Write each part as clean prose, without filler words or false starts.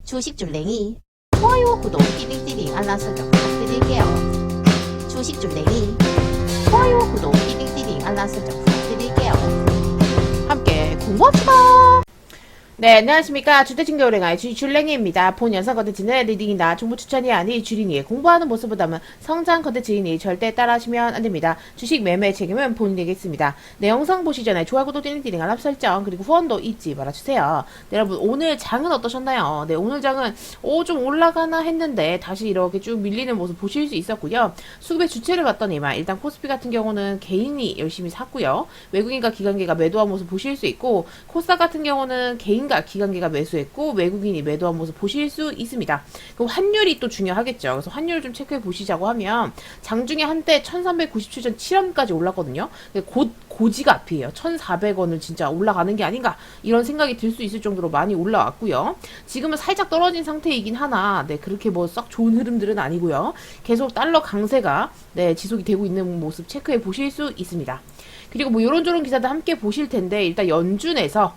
주식줄랭이 좋아요, 구독, 띠링띠링 알람 설정 부탁드릴게요. 주식줄랭이 좋아요, 구독, 띠링띠링 알람 설정 부탁드릴게요. 함께 공부합시다. 네, 안녕하십니까. 주택증교랭아의 주줄랭이입니다. 본 영상 컨텐츠는 리딩이나 정보 추천이 아닌 주린이의 공부하는 모습을 담은 성장 컨텐츠이니 절대 따라하시면 안됩니다. 주식 매매 책임은 본인에게 있습니다. 네, 영상 보시 전에 좋아요, 구독, 띠링띠링 알람 설정 그리고 후원도 잊지 말아주세요. 네, 여러분 오늘 장은 어떠셨나요? 네, 오늘 장은 좀 올라가나 했는데 다시 이렇게 쭉 밀리는 모습 보실 수 있었고요. 수급의 주체를 봤더니만 일단 코스피 같은 경우는 개인이 열심히 샀고요. 외국인과 기관계가 매도한 모습 보실 수 있고, 코스닥 같은 경우는 개인 기관계가 매수했고 외국인이 매도한 모습 보실 수 있습니다. 그럼 환율이 또 중요하겠죠. 그래서 환율 좀 체크해 보시자고 하면 장중에 한때 1397.7원까지 올랐거든요. 곧 고지가 앞이에요. 1400원을 진짜 올라가는 게 아닌가 이런 생각이 들 수 있을 정도로 많이 올라왔고요. 지금은 살짝 떨어진 상태이긴 하나 그렇게 뭐 썩 좋은 흐름들은 아니고요. 계속 달러 강세가 지속이 되고 있는 모습 체크해 보실 수 있습니다. 그리고 뭐 요런저런 기사들 함께 보실 텐데, 일단 연준에서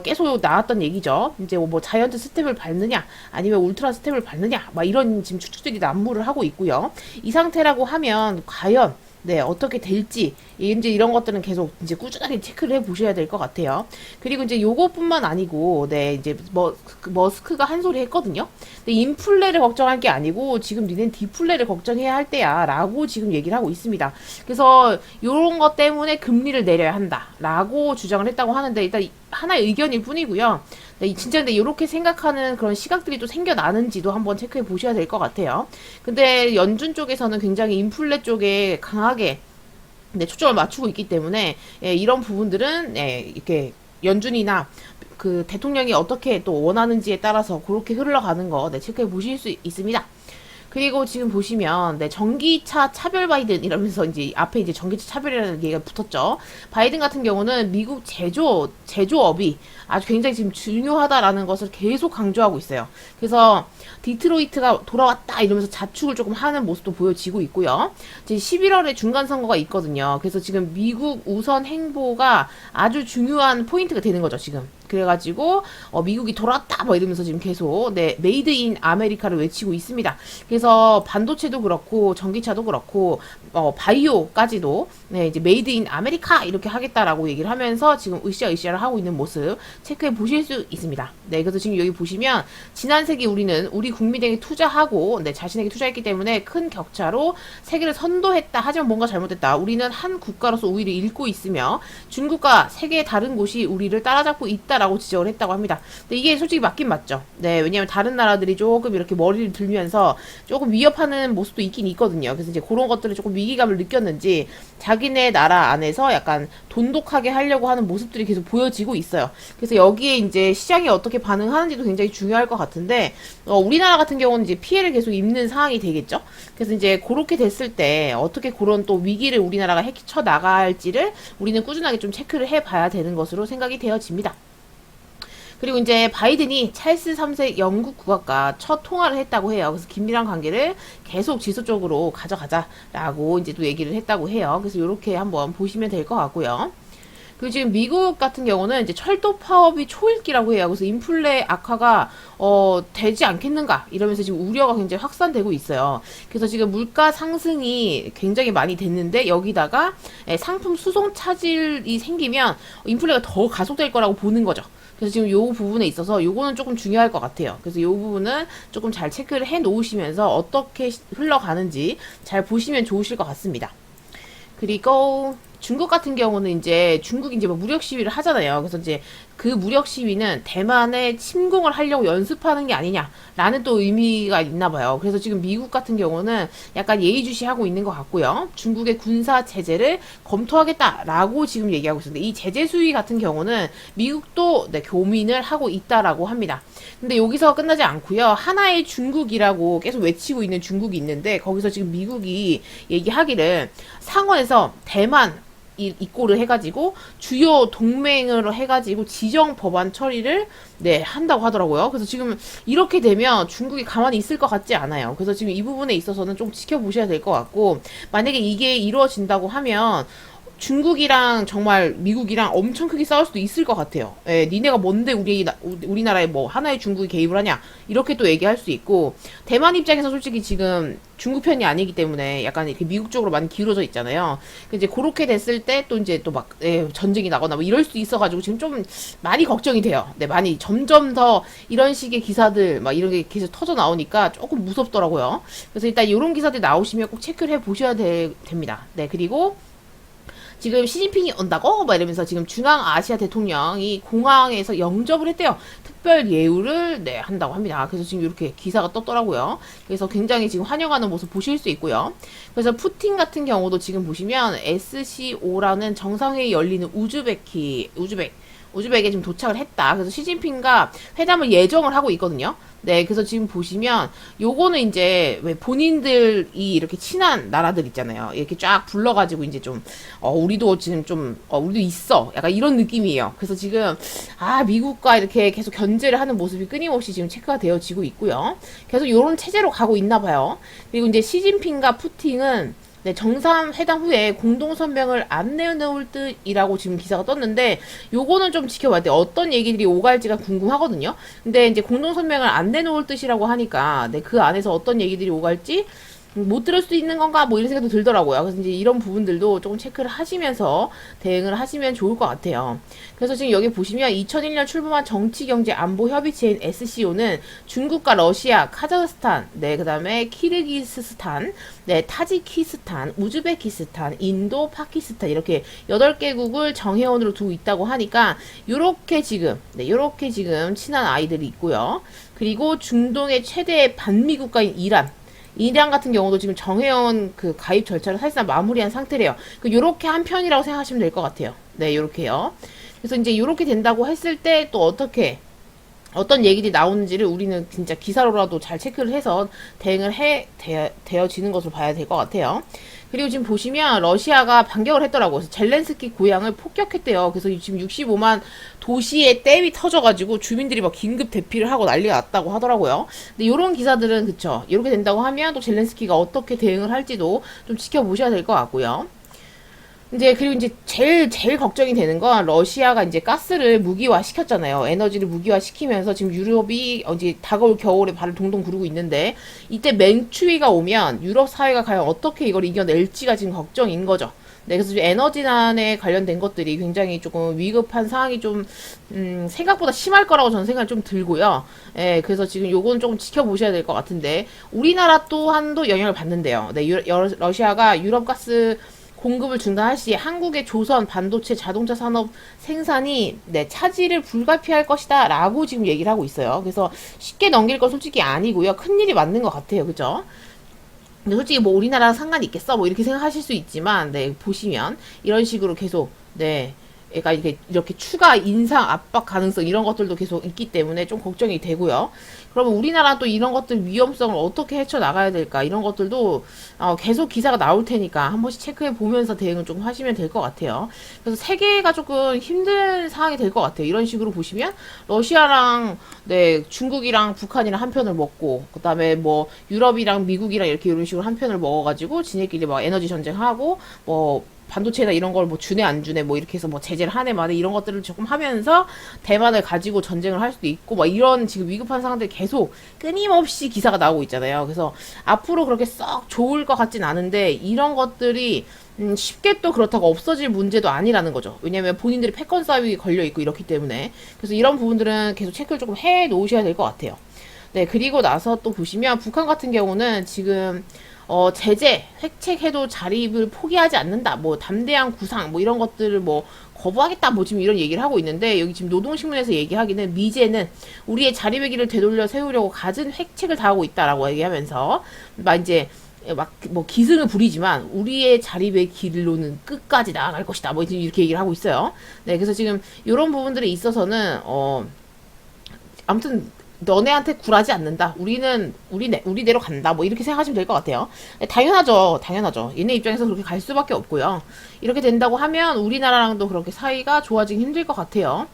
계속 나왔던 얘기죠. 이제 뭐 자이언트 스텝을 밟느냐 아니면 울트라 스텝을 밟느냐 막 이런 지금 추측들이 난무를 하고 있고요. 이 상태라고 하면 과연 어떻게 될지, 이제 이런 것들은 계속 이제 꾸준하게 체크를 해 보셔야 될 것 같아요. 그리고 이제 요것뿐만 아니고, 이제 머스크가 한 소리 했거든요. 근데 인플레를 걱정할 게 아니고, 지금 니넨 디플레를 걱정해야 할 때야, 라고 지금 얘기를 하고 있습니다. 그래서 요런 것 때문에 금리를 내려야 한다, 라고 주장을 했다고 하는데, 일단 하나의 의견일 뿐이고요. 진짜 근데 이렇게 생각하는 그런 시각들이 또 생겨나는지도 한번 체크해 보셔야 될 것 같아요. 근데 연준 쪽에서는 굉장히 인플레 쪽에 강하게 초점을 맞추고 있기 때문에 이런 부분들은 이렇게 연준이나 그 대통령이 어떻게 또 원하는지에 따라서 그렇게 흘러가는 거 체크해 보실 수 있습니다. 그리고 지금 보시면 전기차 차별 바이든 이러면서 이제 앞에 이제 전기차 차별이라는 얘기가 붙었죠. 바이든 같은 경우는 미국 제조업이 아주 굉장히 지금 중요하다라는 것을 계속 강조하고 있어요. 그래서 디트로이트가 돌아왔다 이러면서 자축을 조금 하는 모습도 보여지고 있고요. 이제 11월에 중간 선거가 있거든요. 그래서 지금 미국 우선 행보가 아주 중요한 포인트가 되는 거죠, 지금. 그래가지고 미국이 돌아왔다 뭐 이러면서 지금 계속 메이드 인 아메리카를 외치고 있습니다. 그래서 반도체도 그렇고 전기차도 그렇고 바이오까지도 이제 메이드 인 아메리카 이렇게 하겠다라고 얘기를 하면서 지금 으쌰으쌰를 하고 있는 모습 체크해 보실 수 있습니다. 그래서 지금 여기 보시면 지난 세기 우리 국민에게 투자하고 자신에게 투자했기 때문에 큰 격차로 세계를 선도했다. 하지만 뭔가 잘못됐다. 우리는 한 국가로서 우위를 잃고 있으며 중국과 세계의 다른 곳이 우리를 따라잡고 있다. 라고 지적을 했다고 합니다. 근데 이게 솔직히 맞긴 맞죠. 왜냐면 다른 나라들이 조금 이렇게 머리를 들면서 조금 위협하는 모습도 있긴 있거든요. 그래서 이제 그런 것들을 조금 위기감을 느꼈는지 자기네 나라 안에서 약간 돈독하게 하려고 하는 모습들이 계속 보여지고 있어요. 그래서 여기에 이제 시장이 어떻게 반응하는지도 굉장히 중요할 것 같은데, 우리나라 같은 경우는 이제 피해를 계속 입는 상황이 되겠죠. 그래서 이제 그렇게 됐을 때 어떻게 그런 또 위기를 우리나라가 헤쳐 나갈지를 우리는 꾸준하게 좀 체크를 해봐야 되는 것으로 생각이 되어집니다. 그리고 이제 바이든이 찰스 3세 영국 국왕과 첫 통화를 했다고 해요. 그래서 긴밀한 관계를 계속 지속적으로 가져가자라고 이제 또 얘기를 했다고 해요. 그래서 이렇게 한번 보시면 될 것 같고요. 그리고 지금 미국 같은 경우는 이제 철도 파업이 초읽기라고 해요. 그래서 인플레 악화가 되지 않겠는가 이러면서 지금 우려가 굉장히 확산되고 있어요. 그래서 지금 물가 상승이 굉장히 많이 됐는데 여기다가 상품 수송 차질이 생기면 인플레가 더 가속될 거라고 보는 거죠. 그래서 지금 요 부분에 있어서 요거는 조금 중요할 것 같아요. 그래서 요 부분은 조금 잘 체크를 해 놓으시면서 어떻게 흘러가는지 잘 보시면 좋으실 것 같습니다. 그리고 중국 같은 경우는 이제 중국이 이제 뭐 무력 시위를 하잖아요. 그래서 이제 그 무력 시위는 대만에 침공을 하려고 연습하는 게 아니냐라는 또 의미가 있나 봐요. 그래서 지금 미국 같은 경우는 약간 예의주시하고 있는 것 같고요. 중국의 군사 제재를 검토하겠다라고 지금 얘기하고 있습니다. 이 제재 수위 같은 경우는 미국도 고민을 하고 있다라고 합니다. 근데 여기서 끝나지 않고요. 하나의 중국이라고 계속 외치고 있는 중국이 있는데 거기서 지금 미국이 얘기하기를 상원에서 대만 입고를 해가지고 주요 동맹으로 해가지고 지정 법안 처리를 한다고 하더라고요. 그래서 지금 이렇게 되면 중국이 가만히 있을 것 같지 않아요. 그래서 지금 이 부분에 있어서는 좀 지켜보셔야 될 것 같고, 만약에 이게 이루어진다고 하면 중국이랑 정말 미국이랑 엄청 크게 싸울 수도 있을 것 같아요. 예, 니네가 뭔데 우리나라에 뭐 하나의 중국이 개입을 하냐 이렇게 또 얘기할 수 있고, 대만 입장에서 솔직히 지금 중국 편이 아니기 때문에 약간 이렇게 미국 쪽으로 많이 기울어져 있잖아요. 이제 그렇게 됐을 때 또 이제 또 막 전쟁이 나거나 뭐 이럴 수 있어가지고 지금 좀 많이 걱정이 돼요. 네, 많이 점점 더 이런 식의 기사들 막 이런 게 계속 터져 나오니까 조금 무섭더라고요. 그래서 일단 이런 기사들 나오시면 꼭 체크를 해 보셔야 됩니다. 네, 그리고 지금 시진핑이 온다고? 막 이러면서 지금 중앙아시아 대통령이 공항에서 영접을 했대요. 특별 예우를 네, 한다고 합니다. 그래서 지금 이렇게 기사가 떴더라고요. 그래서 굉장히 지금 환영하는 모습 보실 수 있고요. 그래서 푸틴 같은 경우도 지금 보시면 SCO라는 정상회의 열리는 우즈벡에 지금 도착을 했다. 그래서 시진핑과 회담을 예정을 하고 있거든요. 네, 그래서 지금 보시면 요거는 이제 왜 본인들이 이렇게 친한 나라들 있잖아요. 이렇게 쫙 불러가지고 이제 좀 우리도 지금 좀 우리도 있어. 약간 이런 느낌이에요. 그래서 지금 미국과 이렇게 계속 견제를 하는 모습이 끊임없이 지금 체크가 되어지고 있고요. 계속 요런 체제로 가고 있나 봐요. 그리고 이제 시진핑과 푸틴은 네, 정상회담 후에 공동선명을 안 내놓을 듯이라고 지금 기사가 떴는데, 요거는 좀 지켜봐야 돼요. 어떤 얘기들이 오갈지가 궁금하거든요. 근데 이제 공동선명을 안 내놓을 듯이라고 하니까, 네, 그 안에서 어떤 얘기들이 오갈지 못 들을 수 있는 건가 뭐 이런 생각도 들더라고요. 그래서 이제 이런 부분들도 조금 체크를 하시면서 대응을 하시면 좋을 것 같아요. 그래서 지금 여기 보시면 2001년 출범한 정치경제안보협의체인 SCO는 중국과 러시아, 카자흐스탄, 네, 그 다음에 키르기스스탄, 네, 타지키스탄, 우즈베키스탄, 인도, 파키스탄 이렇게 8개국을 정회원으로 두고 있다고 하니까 요렇게 지금 친한 아이들이 있고요. 그리고 중동의 최대 반미 국가인 이란 같은 경우도 지금 정회원 그 가입 절차를 사실상 마무리한 상태래요. 요렇게 한 편이라고 생각하시면 될 것 같아요. 네, 요렇게요. 그래서 이제 요렇게 된다고 했을 때 또 어떤 얘기들이 나오는지를 우리는 진짜 기사로라도 잘 체크를 해서 대응을 되어지는 것으로 봐야 될 것 같아요. 그리고 지금 보시면 러시아가 반격을 했더라고요. 그래서 젤렌스키 고향을 폭격했대요. 그래서 지금 65만 도시에 댐이 터져가지고 주민들이 막 긴급 대피를 하고 난리가 났다고 하더라고요. 근데 요런 기사들은 그쵸. 이렇게 된다고 하면 또 젤렌스키가 어떻게 대응을 할지도 좀 지켜보셔야 될 것 같고요. 그리고 이제 제일 걱정이 되는 건 러시아가 이제 가스를 무기화 시켰잖아요. 에너지를 무기화 시키면서 지금 유럽이 이제 다가올 겨울에 발을 동동 구르고 있는데, 이때 맹추위가 오면 유럽 사회가 과연 어떻게 이걸 이겨낼지가 지금 걱정인 거죠. 네, 그래서 에너지난에 관련된 것들이 굉장히 조금 위급한 상황이 좀, 생각보다 심할 거라고 저는 생각이 좀 들고요. 예, 그래서 지금 요건 조금 지켜보셔야 될 것 같은데, 우리나라 또한도 영향을 받는데요. 네, 러시아가 유럽 가스 공급을 중단할 시 한국의 조선 반도체 자동차 산업 생산이 차질을 불가피할 것이다 라고 지금 얘기를 하고 있어요. 그래서 쉽게 넘길 건 솔직히 아니고요. 큰일이 맞는 것 같아요. 그죠? 근데 솔직히 뭐 우리나라랑 상관이 있겠어? 뭐 이렇게 생각하실 수 있지만, 네, 보시면 이런 식으로 계속, 네, 그러니까 이렇게 추가 인상 압박 가능성 이런 것들도 계속 있기 때문에 좀 걱정이 되고요. 그러면 우리나라 또 이런 것들 위험성을 어떻게 헤쳐나가야 될까 이런 것들도 계속 기사가 나올 테니까 한 번씩 체크해 보면서 대응을 조금 하시면 될 것 같아요. 그래서 세계가 조금 힘든 상황이 될 것 같아요. 이런 식으로 보시면 러시아랑 중국이랑 북한이랑 한 편을 먹고, 그 다음에 뭐 유럽이랑 미국이랑 이렇게 이런 식으로 한 편을 먹어가지고 지네끼리 막 에너지 전쟁하고 뭐 반도체나 이런 걸 뭐 주네 안 주네 뭐 이렇게 해서 뭐 제재를 하네 마네 이런 것들을 조금 하면서 대만을 가지고 전쟁을 할 수도 있고 막 이런 지금 위급한 상황들이 계속 끊임없이 기사가 나오고 있잖아요. 그래서 앞으로 그렇게 썩 좋을 것 같진 않은데, 이런 것들이 쉽게 또 그렇다고 없어질 문제도 아니라는 거죠. 왜냐면 본인들이 패권 싸움이 걸려 있고 이렇기 때문에. 그래서 이런 부분들은 계속 체크를 조금 해 놓으셔야 될 것 같아요. 네, 그리고 나서 또 보시면 북한 같은 경우는 지금 제재, 획책해도 자립을 포기하지 않는다. 뭐, 담대한 구상, 뭐, 이런 것들을 뭐, 거부하겠다. 뭐, 지금 이런 얘기를 하고 있는데, 여기 지금 노동신문에서 얘기하기는 미제는 우리의 자립의 길을 되돌려 세우려고 갖은 획책을 다하고 있다라고 얘기하면서, 뭐, 기승을 부리지만, 우리의 자립의 길로는 끝까지 나아갈 것이다. 뭐, 지금 이렇게 얘기를 하고 있어요. 네, 그래서 지금, 이런 부분들에 있어서는, 아무튼, 너네한테 굴하지 않는다. 우리는 우리대로 간다. 뭐 이렇게 생각하시면 될 것 같아요. 당연하죠. 얘네 입장에서 그렇게 갈 수밖에 없고요. 이렇게 된다고 하면 우리나라랑도 그렇게 사이가 좋아지기 힘들 것 같아요.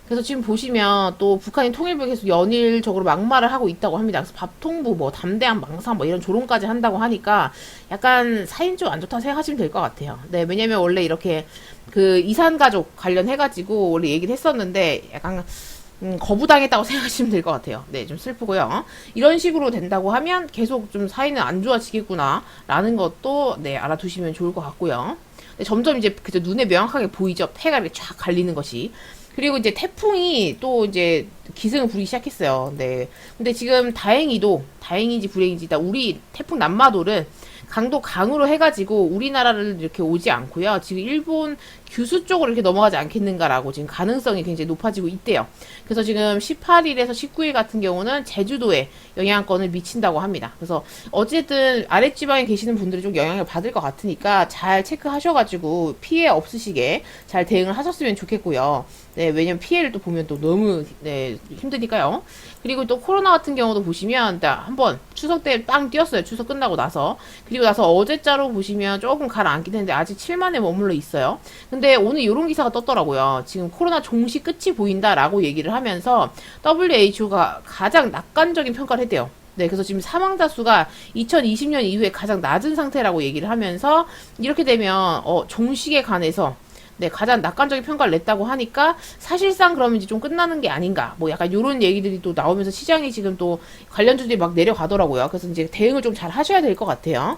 그래서 지금 보시면 또 북한이 통일부에 계속 연일적으로 막말을 하고 있다고 합니다. 그래서 밥통부, 뭐 담대한 망상, 뭐 이런 조롱까지 한다고 하니까 약간 사인 좀 안 좋다고 생각하시면 될 것 같아요. 네, 왜냐면 원래 이렇게 그 이산가족 관련해가지고 원래 얘기를 했었는데 약간 거부당했다고 생각하시면 될 것 같아요. 네, 좀 슬프고요. 이런 식으로 된다고 하면 계속 좀 사이는 안 좋아지겠구나 라는 것도 네, 알아두시면 좋을 것 같고요. 네, 점점 이제 그저 눈에 명확하게 보이죠. 폐가 이렇게 쫙 갈리는 것이. 그리고 이제 태풍이 또 이제 기승을 부리기 시작했어요. 네. 근데 지금 다행인지 불행인지, 우리 태풍 남마돌은 강도 강으로 해가지고 우리나라를 이렇게 오지 않고요. 지금 일본 규수 쪽으로 이렇게 넘어가지 않겠는가라고 지금 가능성이 굉장히 높아지고 있대요. 그래서 지금 18일에서 19일 같은 경우는 제주도에 영향권을 미친다고 합니다. 그래서 어쨌든 아랫지방에 계시는 분들이 좀 영향을 받을 것 같으니까 잘 체크하셔가지고 피해 없으시게 잘 대응을 하셨으면 좋겠고요. 네, 왜냐면 피해를 또 보면 또 너무 네, 힘드니까요. 그리고 또 코로나 같은 경우도 보시면 한번 추석 때 빵 뛰었어요. 추석 끝나고 나서. 그리고 나서 어제자로 보시면 조금 가라앉긴 했는데 아직 7만에 머물러 있어요. 근데 오늘 이런 기사가 떴더라고요. 지금 코로나 종식 끝이 보인다라고 얘기를 하면서 WHO가 가장 낙관적인 평가를 했대요. 네, 그래서 지금 사망자 수가 2020년 이후에 가장 낮은 상태라고 얘기를 하면서 이렇게 되면 종식에 관해서 네, 가장 낙관적인 평가를 냈다고 하니까 사실상 그러면 이제 좀 끝나는 게 아닌가. 뭐 약간 요런 얘기들이 또 나오면서 시장이 지금 또 관련주들이 막 내려가더라고요. 그래서 이제 대응을 좀 잘 하셔야 될 것 같아요.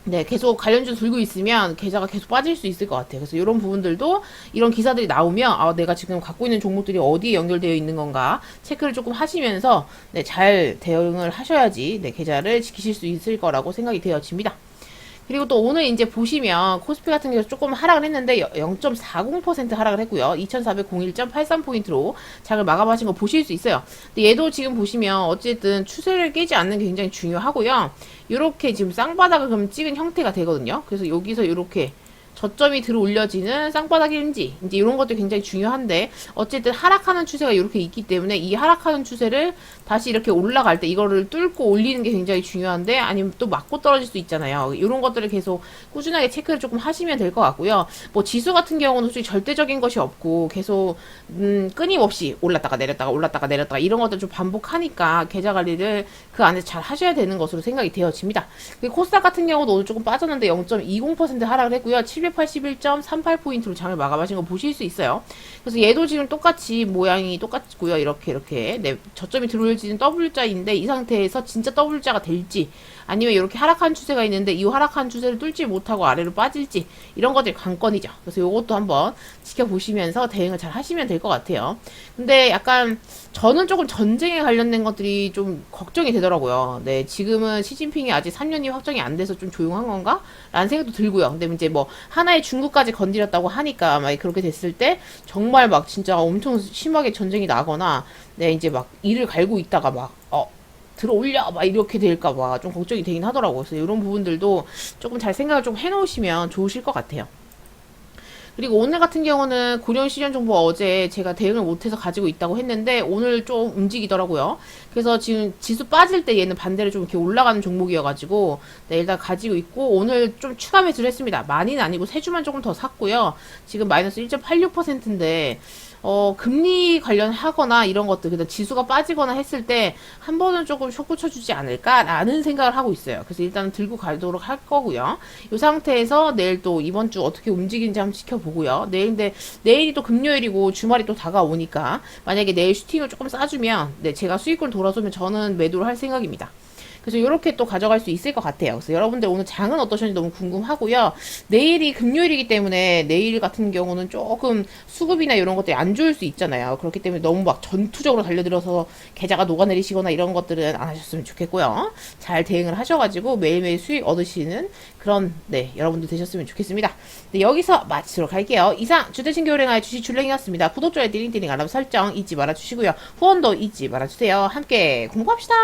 네, 계속 관련주 들고 있으면 계좌가 계속 빠질 수 있을 것 같아요. 그래서 이런 부분들도 이런 기사들이 나오면 내가 지금 갖고 있는 종목들이 어디에 연결되어 있는 건가 체크를 조금 하시면서 네, 잘 대응을 하셔야지 네, 계좌를 지키실 수 있을 거라고 생각이 되어집니다. 그리고 또 오늘 이제 보시면 코스피 같은 경우 조금 하락을 했는데 0.40% 하락을 했고요. 2401.83포인트로 장을 마감하신 거 보실 수 있어요. 근데 얘도 지금 보시면 어쨌든 추세를 깨지 않는 게 굉장히 중요하고요. 이렇게 지금 쌍바닥을 그럼 찍은 형태가 되거든요. 그래서 여기서 이렇게 저점이 들어 올려지는 쌍바닥인지 이제 이런 것도 굉장히 중요한데 어쨌든 하락하는 추세가 이렇게 있기 때문에 이 하락하는 추세를 다시 이렇게 올라갈 때 이거를 뚫고 올리는 게 굉장히 중요한데 아니면 또 맞고 떨어질 수 있잖아요. 이런 것들을 계속 꾸준하게 체크를 조금 하시면 될 것 같고요. 뭐 지수 같은 경우는 솔직히 절대적인 것이 없고 계속 끊임없이 올랐다가 내렸다가 올랐다가 내렸다가 이런 것들 좀 반복하니까 계좌 관리를 그 안에서 잘 하셔야 되는 것으로 생각이 되어집니다. 그리고 코스닥 같은 경우도 오늘 조금 빠졌는데 0.20% 하락을 했고요. 781.38포인트로 장을 마감하신 거 보실 수 있어요. 그래서 얘도 지금 똑같이 모양이 똑같고요. 이렇게 네, 저점이 들어올지는 W자인데 이 상태에서 진짜 W자가 될지 아니면 이렇게 하락한 추세가 있는데 이 하락한 추세를 뚫지 못하고 아래로 빠질지 이런 것들이 관건이죠. 그래서 이것도 한번 지켜보시면서 대응을 잘 하시면 될 것 같아요. 근데 약간 저는 조금 전쟁에 관련된 것들이 좀 걱정이 되더라고요. 네, 지금은 시진핑이 아직 3년이 확정이 안 돼서 좀 조용한 건가? 라는 생각도 들고요. 근데 이제 뭐 하나의 중국까지 건드렸다고 하니까 막 그렇게 됐을 때 정말 막 진짜 엄청 심하게 전쟁이 나거나 네, 이제 막 이를 갈고 있다가 막 들어올려 막 이렇게 될까봐 좀 걱정이 되긴 하더라고요. 그래서 이런 부분들도 조금 잘 생각을 좀 해놓으시면 좋으실 것 같아요. 그리고 오늘 같은 경우는 고려온 시전정보 어제 제가 대응을 못해서 가지고 있다고 했는데 오늘 좀 움직이더라고요. 그래서 지금 지수 빠질 때 얘는 반대로 좀 이렇게 올라가는 종목이어가지고 네, 일단 가지고 있고 오늘 좀 추가 매수를 했습니다. 많이는 아니고 3주만 조금 더 샀고요. 지금 마이너스 1.86%인데 금리 관련하거나 이런 것들, 그다음 지수가 빠지거나 했을 때 한 번은 조금 쇼크 쳐주지 않을까라는 생각을 하고 있어요. 그래서 일단 들고 가도록 할 거고요. 이 상태에서 내일 또 이번 주 어떻게 움직이는지 한번 지켜보고요. 내일이 또 금요일이고 주말이 또 다가오니까 만약에 내일 슈팅을 조금 싸주면 네, 제가 수익권 돌아서면 저는 매도를 할 생각입니다. 그래서 이렇게 또 가져갈 수 있을 것 같아요. 그래서 여러분들 오늘 장은 어떠셨는지 너무 궁금하고요. 내일이 금요일이기 때문에 내일 같은 경우는 조금 수급이나 이런 것들이 안 좋을 수 있잖아요. 그렇기 때문에 너무 막 전투적으로 달려들어서 계좌가 녹아내리시거나 이런 것들은 안 하셨으면 좋겠고요. 잘 대응을 하셔가지고 매일매일 수익 얻으시는 그런 네 여러분들 되셨으면 좋겠습니다. 네, 여기서 마치도록 할게요. 이상 주대신교랭아의 주식 줄랭이었습니다. 구독, 좋아요, 띠링띠링 알람 설정 잊지 말아주시고요. 후원도 잊지 말아주세요. 함께 공부합시다.